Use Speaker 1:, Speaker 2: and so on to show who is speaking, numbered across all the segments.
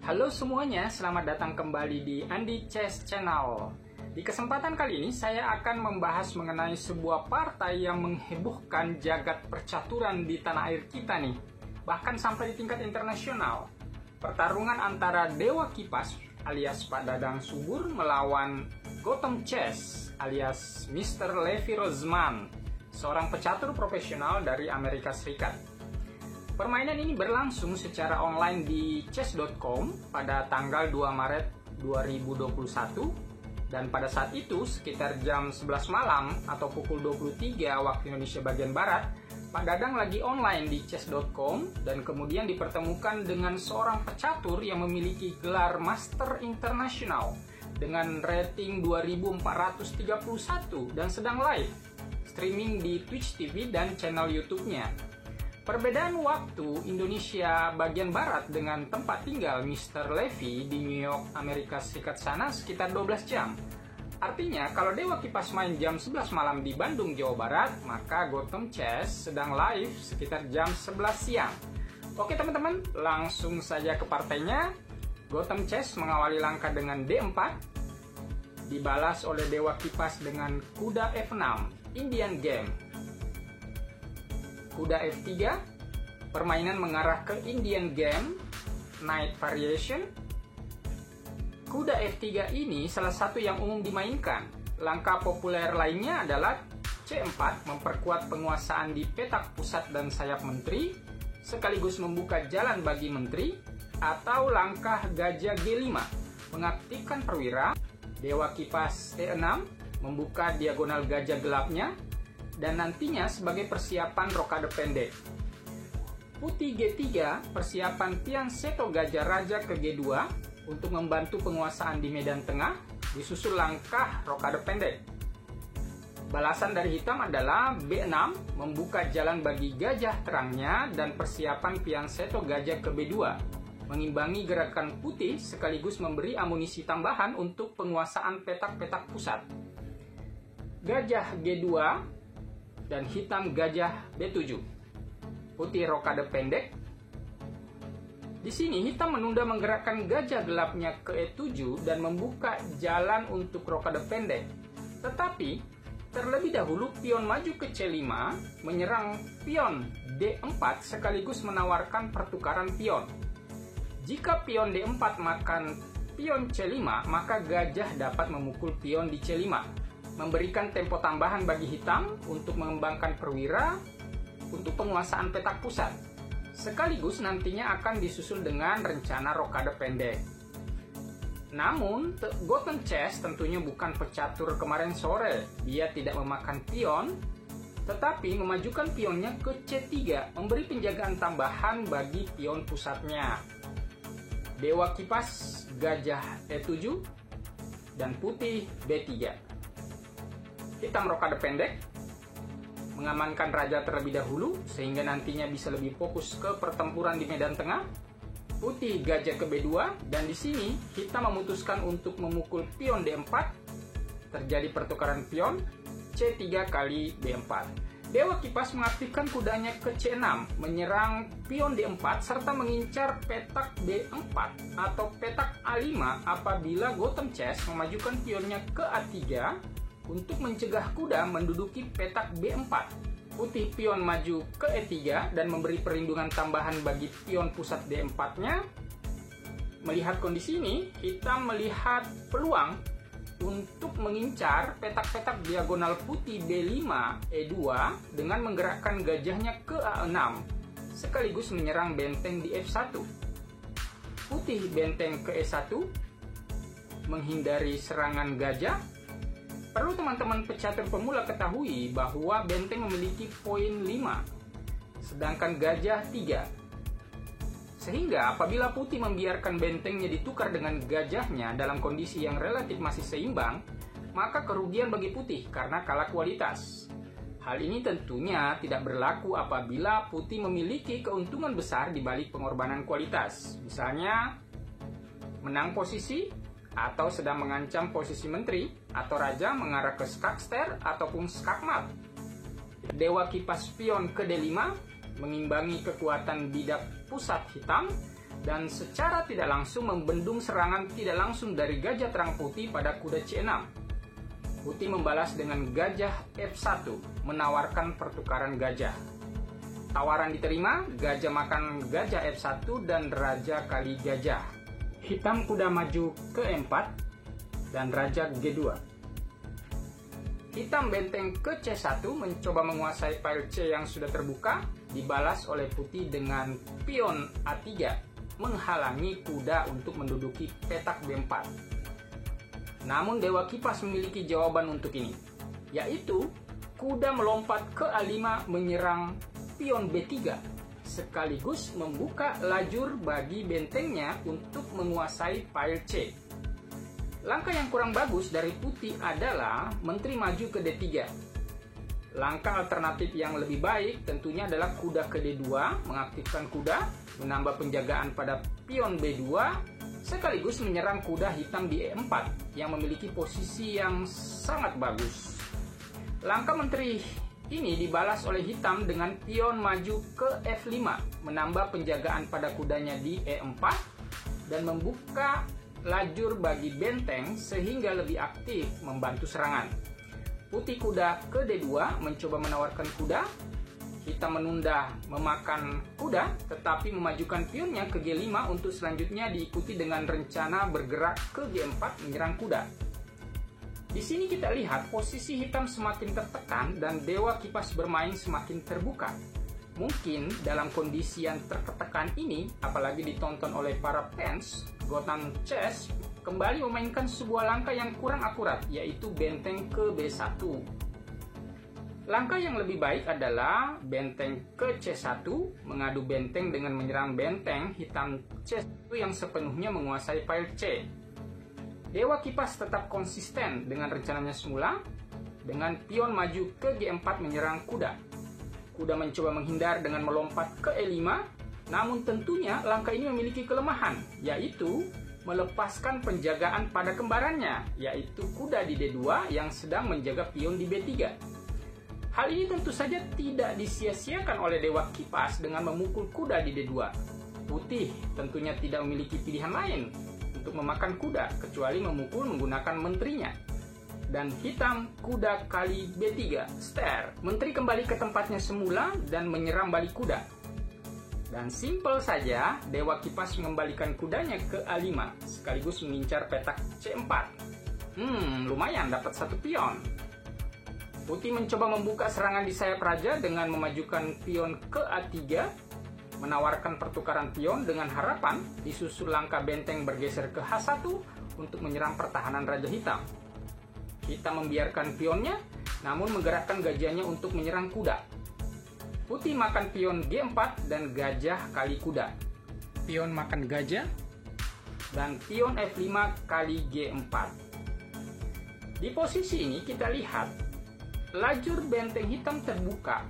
Speaker 1: Halo semuanya, selamat datang kembali di Andi Chess Channel. Di kesempatan kali ini saya akan membahas mengenai sebuah partai yang menghebohkan jagat percaturan di tanah air kita nih, bahkan sampai di tingkat internasional. Pertarungan antara Dewa Kipas alias Pak Dadang Subur melawan Gotham Chess alias Mr. Levy Rozman, seorang pecatur profesional dari Amerika Serikat. Permainan ini berlangsung secara online di chess.com pada tanggal 2 Maret 2021 dan pada saat itu sekitar jam 11 malam atau pukul 23 waktu Indonesia bagian Barat, Pak Dadang lagi online di chess.com dan kemudian dipertemukan dengan seorang pecatur yang memiliki gelar Master International dengan rating 2431 dan sedang live streaming di Twitch TV dan channel YouTube-nya. Perbedaan waktu Indonesia bagian Barat dengan tempat tinggal Mr. Levy di New York, Amerika Serikat sana sekitar 12 jam. Artinya, kalau Dewa Kipas main jam 11 malam di Bandung, Jawa Barat, maka Gotham Chess sedang live sekitar jam 11 siang. Oke teman-teman, langsung saja ke partainya. Gotham Chess mengawali langkah dengan D4, dibalas oleh Dewa Kipas dengan kuda F6, Indian Game. Kuda F3, permainan mengarah ke Indian Game, Knight Variation. Kuda F3 ini salah satu yang umum dimainkan. Langkah populer lainnya adalah C4, memperkuat penguasaan di petak pusat dan sayap menteri, sekaligus membuka jalan bagi menteri, atau langkah gajah G5, mengaktifkan perwira, Dewa Kipas E6, membuka diagonal gajah gelapnya, dan nantinya sebagai persiapan rokade pendek. Putih G3, persiapan pion seto gajah raja ke G2 untuk membantu penguasaan di medan tengah, disusul langkah rokade pendek. Balasan dari hitam adalah B6, membuka jalan bagi gajah terangnya dan persiapan pion seto gajah ke B2, mengimbangi gerakan putih sekaligus memberi amunisi tambahan untuk penguasaan petak-petak pusat. Gajah G2 dan hitam gajah B7. Putih rokade pendek. Di sini hitam menunda menggerakkan gajah gelapnya ke E7 dan membuka jalan untuk rokade pendek. Tetapi terlebih dahulu pion maju ke C5 menyerang pion D4 sekaligus menawarkan pertukaran pion. Jika pion D4 makan pion C5, maka gajah dapat memukul pion di C5, memberikan tempo tambahan bagi hitam untuk mengembangkan perwira untuk penguasaan petak pusat. Sekaligus nantinya akan disusul dengan rencana rokade pendek. Namun, Gotham Chess tentunya bukan pecatur kemarin sore. Dia tidak memakan pion, tetapi memajukan pionnya ke C3, memberi penjagaan tambahan bagi pion pusatnya. Dewa Kipas gajah E7 dan putih B3. Hitam rokade pendek, mengamankan raja terlebih dahulu sehingga nantinya bisa lebih fokus ke pertempuran di medan tengah. Putih gajah ke B2 dan di sini hitam memutuskan untuk memukul pion D4. Terjadi pertukaran pion C3 kali B4. Dewa Kipas mengaktifkan kudanya ke C6, menyerang pion D4 serta mengincar petak B4 atau petak A5 apabila Gotham Chess memajukan pionnya ke A3 untuk mencegah kuda menduduki petak B4. Putih pion maju ke E3 dan memberi perlindungan tambahan bagi pion pusat D4-nya. Melihat kondisi ini, hitam melihat peluang untuk mengincar petak-petak diagonal putih B5, E2 dengan menggerakkan gajahnya ke A6, sekaligus menyerang benteng di F1. Putih benteng ke E1, menghindari serangan gajah. Perlu teman-teman pecatur pemula ketahui bahwa benteng memiliki poin 5, sedangkan gajah 3. Sehingga apabila putih membiarkan bentengnya ditukar dengan gajahnya dalam kondisi yang relatif masih seimbang, maka kerugian bagi putih karena kalah kualitas. Hal ini tentunya tidak berlaku apabila putih memiliki keuntungan besar di balik pengorbanan kualitas. Misalnya, menang posisi, atau sedang mengancam posisi menteri atau raja mengarah ke skakster ataupun skakmat. Dewa Kipas pion ke D5 mengimbangi kekuatan bidak pusat hitam dan secara tidak langsung membendung serangan tidak langsung dari gajah terang putih pada kuda C6. Putih membalas dengan gajah F1, menawarkan pertukaran gajah. Tawaran diterima, gajah makan gajah F1 dan raja kali gajah. Hitam kuda maju ke E4 dan raja G2. Hitam benteng ke C1 mencoba menguasai file C yang sudah terbuka, dibalas oleh putih dengan pion A3, menghalangi kuda untuk menduduki petak B4. Namun Dewa Kipas memiliki jawaban untuk ini, yaitu kuda melompat ke A5 menyerang pion B3, sekaligus membuka lajur bagi bentengnya untuk menguasai file C. Langkah yang kurang bagus dari putih adalah menteri maju ke D3. Langkah alternatif yang lebih baik tentunya adalah kuda ke D2, mengaktifkan kuda, menambah penjagaan pada pion B2, sekaligus menyerang kuda hitam di E4 yang memiliki posisi yang sangat bagus. Langkah menteri ini dibalas oleh hitam dengan pion maju ke F5, menambah penjagaan pada kudanya di E4 dan membuka lajur bagi benteng sehingga lebih aktif membantu serangan. Putih kuda ke D2 mencoba menawarkan kuda, hitam menunda memakan kuda tetapi memajukan pionnya ke G5 untuk selanjutnya diikuti dengan rencana bergerak ke G4 menyerang kuda. Di sini kita lihat posisi hitam semakin tertekan dan Dewa Kipas bermain semakin terbuka. Mungkin dalam kondisi yang tertekan ini, apalagi ditonton oleh para fans, Gotham Chess kembali memainkan sebuah langkah yang kurang akurat, yaitu benteng ke B1. Langkah yang lebih baik adalah benteng ke C1, mengadu benteng dengan menyerang benteng hitam C1 yang sepenuhnya menguasai file C. Dewa Kipas tetap konsisten dengan rencananya semula, dengan pion maju ke G4 menyerang kuda. Kuda mencoba menghindar dengan melompat ke E5, namun tentunya langkah ini memiliki kelemahan, yaitu melepaskan penjagaan pada kembarannya, yaitu kuda di D2 yang sedang menjaga pion di B3. Hal ini tentu saja tidak disia-siakan oleh Dewa Kipas dengan memukul kuda di D2. Putih tentunya tidak memiliki pilihan lain untuk memakan kuda kecuali memukul menggunakan menterinya. Dan hitam kuda kali B3, ster. Menteri kembali ke tempatnya semula dan menyerang balik kuda. Dan simpel saja, Dewa Kipas mengembalikan kudanya ke A5 sekaligus mengincar petak C4. Lumayan dapat satu pion. Putih mencoba membuka serangan di sayap raja dengan memajukan pion ke A3, menawarkan pertukaran pion dengan harapan disusul langkah benteng bergeser ke H1 untuk menyerang pertahanan raja hitam. Hitam membiarkan pionnya, namun menggerakkan gajahnya untuk menyerang kuda. Putih makan pion G4 dan gajah kali kuda. Pion makan gajah dan pion F5 kali G4. Di posisi ini kita lihat lajur benteng hitam terbuka.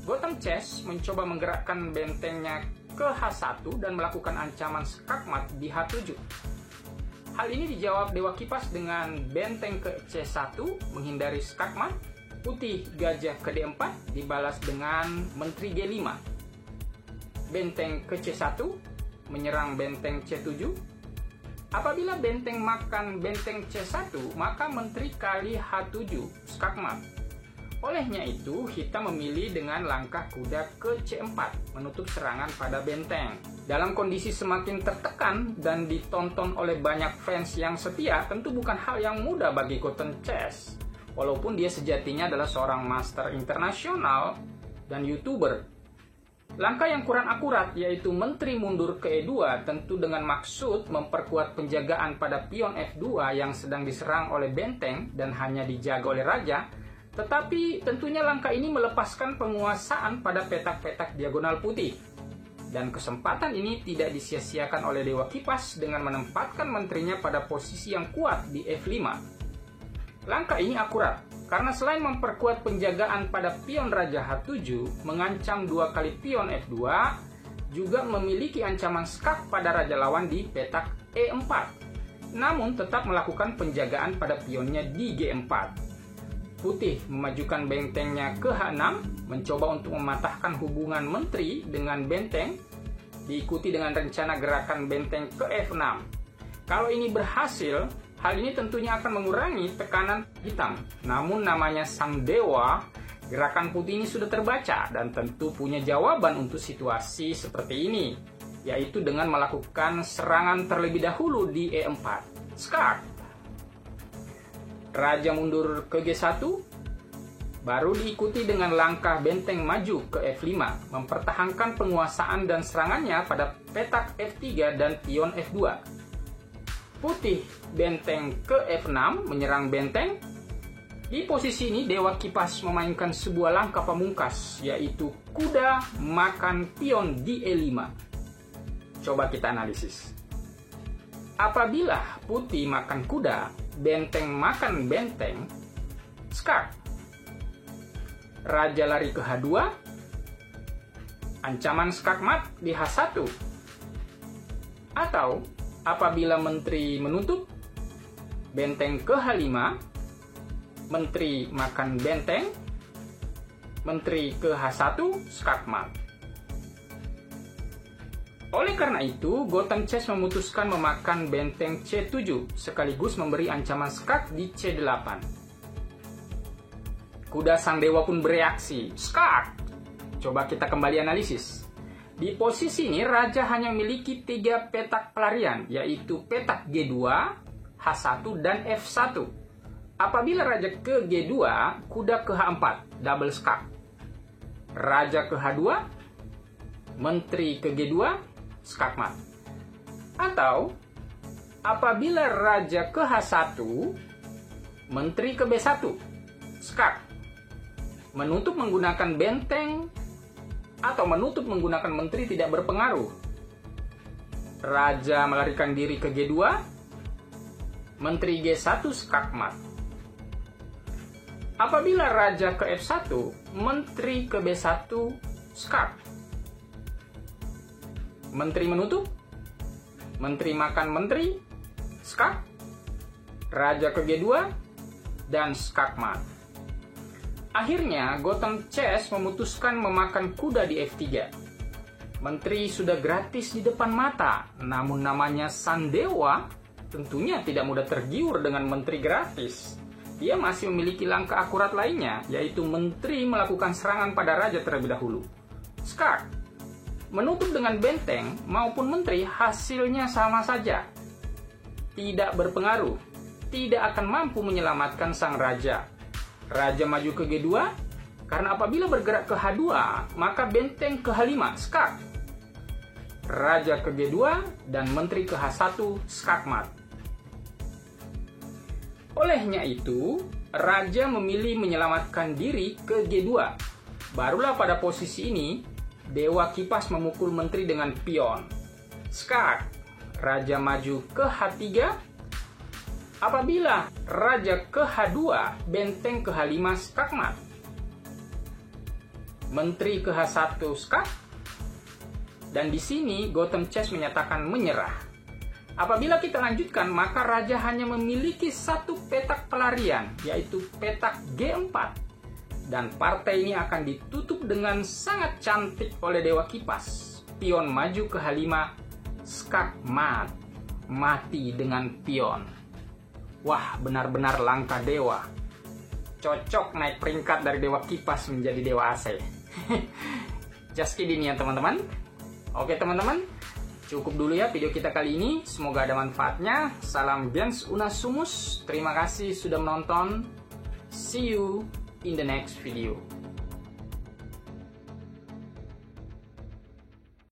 Speaker 1: Gotham Chess mencoba menggerakkan bentengnya ke H1 dan melakukan ancaman skakmat di H7. Hal ini dijawab Dewa Kipas dengan benteng ke C1 menghindari skakmat, putih gajah ke D4 dibalas dengan menteri G5. Benteng ke C1 menyerang benteng C7. Apabila benteng makan benteng C1, maka menteri kali H7 skakmat. Olehnya itu, hitam memilih dengan langkah kuda ke C4, menutup serangan pada benteng. Dalam kondisi semakin tertekan dan ditonton oleh banyak fans yang setia, tentu bukan hal yang mudah bagi Gotham Chess. Walaupun dia sejatinya adalah seorang master internasional dan YouTuber. Langkah yang kurang akurat, yaitu menteri mundur ke E2, tentu dengan maksud memperkuat penjagaan pada pion F2 yang sedang diserang oleh benteng dan hanya dijaga oleh raja. Tetapi tentunya langkah ini melepaskan penguasaan pada petak-petak diagonal putih. Dan kesempatan ini tidak disia-siakan oleh Dewa Kipas dengan menempatkan menterinya pada posisi yang kuat di F5. Langkah ini akurat, karena selain memperkuat penjagaan pada pion Raja H7, mengancam 2 kali pion F2, juga memiliki ancaman skak pada raja lawan di petak E4. Namun tetap melakukan penjagaan pada pionnya di G4. Putih memajukan bentengnya ke H6, mencoba untuk mematahkan hubungan menteri dengan benteng, diikuti dengan rencana gerakan benteng ke F6. Kalau ini berhasil, hal ini tentunya akan mengurangi tekanan hitam. Namun namanya sang dewa, gerakan putih ini sudah terbaca dan tentu punya jawaban untuk situasi seperti ini, yaitu dengan melakukan serangan terlebih dahulu di E4. Skak. Raja mundur ke G1, baru diikuti dengan langkah benteng maju ke F5, mempertahankan penguasaan dan serangannya pada petak F3 dan pion F2. Putih benteng ke F6 menyerang benteng. Di posisi ini Dewa Kipas memainkan sebuah langkah pamungkas, yaitu kuda makan pion di E5. Coba kita analisis. Apabila putih makan kuda, benteng makan benteng, skak. Raja lari ke H2, ancaman skak mat di H1. Atau apabila menteri menutup, benteng ke H5, menteri makan benteng, menteri ke H1, skak mat. Oleh karena itu, Gotham Chess memutuskan memakan benteng C7, sekaligus memberi ancaman skak di C8. Kuda sang dewa pun bereaksi, skak! Coba kita kembali analisis. Di posisi ini, raja hanya memiliki 3 petak pelarian, yaitu petak G2, H1, dan F1. Apabila raja ke G2, kuda ke H4, double skak. Raja ke H2, menteri ke G2, skak mat. Atau apabila raja ke H1, menteri ke B1, skak. Menutup menggunakan benteng atau menutup menggunakan menteri tidak berpengaruh. Raja melarikan diri ke G2, menteri G1, skak mat. Apabila raja ke F1, menteri ke B1, skak. Menteri menutup, menteri makan menteri, skak, raja ke G2, dan skak mat. Akhirnya, Gotham Chess memutuskan memakan kuda di F3. Menteri sudah gratis di depan mata, namun namanya sang dewa tentunya tidak mudah tergiur dengan menteri gratis. Dia masih memiliki langkah akurat lainnya, yaitu menteri melakukan serangan pada raja terlebih dahulu. Skak. Menutup dengan benteng maupun menteri hasilnya sama saja. Tidak berpengaruh. Tidak akan mampu menyelamatkan sang raja. Raja maju ke G2, karena apabila bergerak ke H2, maka benteng ke H5, skak. Raja ke G2 dan menteri ke H1, skak mat. Olehnya itu, raja memilih menyelamatkan diri ke G2. Barulah pada posisi ini, Dewa Kipas memukul menteri dengan pion. Skak. Raja maju ke H3. Apabila raja ke H2, benteng ke H5, skak mat. Menteri ke H1, skak. Dan di sini Gotham Chess menyatakan menyerah. Apabila kita lanjutkan, maka raja hanya memiliki 1 petak pelarian, yaitu petak G4. Dan partai ini akan ditutup dengan sangat cantik oleh Dewa Kipas. Pion maju ke H5, skak mat. Mati dengan pion. Wah, benar-benar langka dewa. Cocok naik peringkat dari Dewa Kipas menjadi Dewa AC. Just kidding ya teman-teman. Oke teman-teman, cukup dulu ya video kita kali ini. Semoga ada manfaatnya. Salam Gens Unasumus. Terima kasih sudah menonton. See you in the next video.